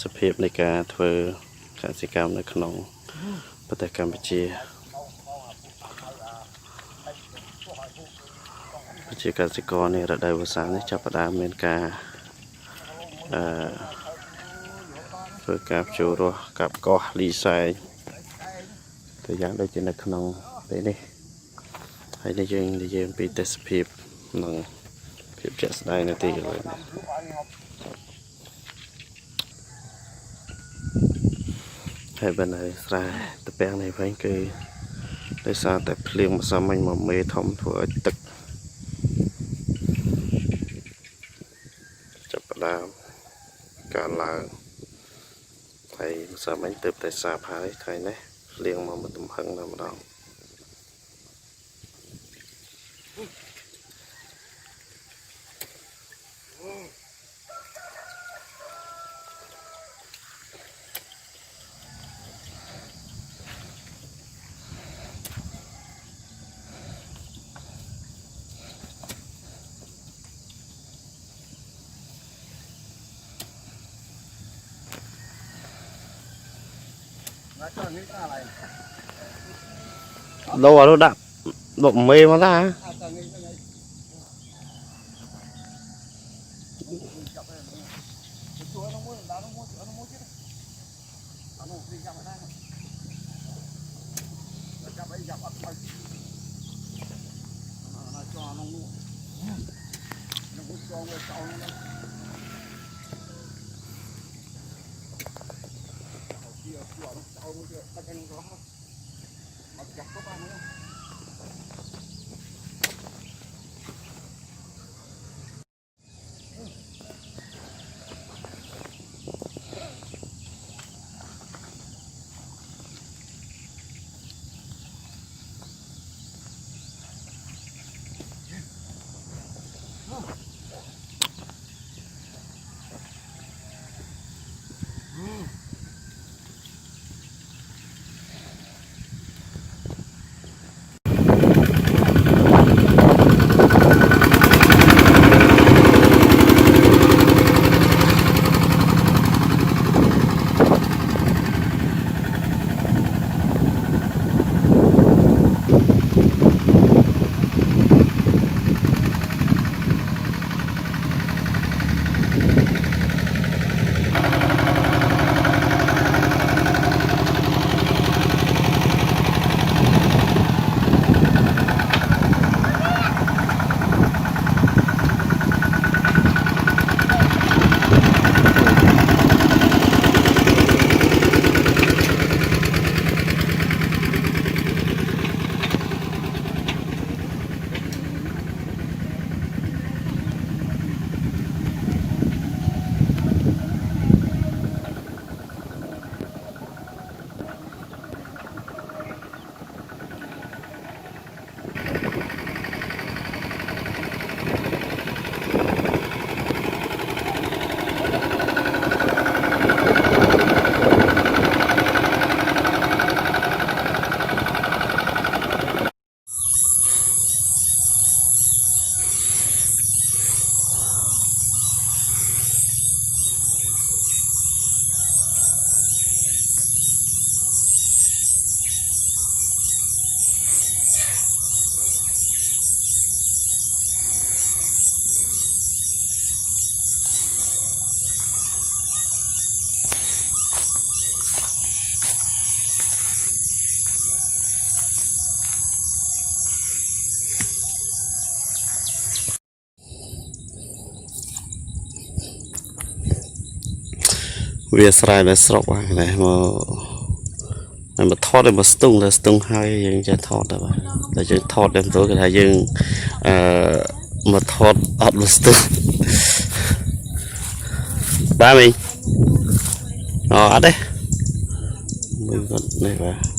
สภาพในการเធ្វើกสิกรรมในขนมประเทศกัมพูชาជាកសិករនេះរដូវវស្សានេះចាប់ផ្ដើមមានការធ្វើការចូលរស់កាប់កោះលីសែងទៅយ៉ាងដូចជានៅក្នុងពេលនេះហើយនេះយើងនិយាយពីទេសភាពនិងភាពជាក់ស្ដែងនៅទីកន្លែងនេះហើយបើនៅស្រែតពាំងនេះវិញគឺដោយសារតែភ្លៀងម្សិលមិញមកមេធំធ្វើឲ្យទឹកចាប់ផ្ដើមកើនឡើងហើយម្សិលមិញទើបតែសាបហើយថ្ងៃនេះភ្លៀងមកមិនទំហឹងតែម្ដងđâu ở đâu đạp độ mê mà raវាស្រែនៅស្រុកហ្នឹងណាមកថតឲ្យមកស្ទង់ហើយយើងចេះថតដែរតែយើងថតតែទៅគេថាយើងមកថតអត់មកស្ទង់បាទមីអត់ទេមើលគាត់នេះបាទ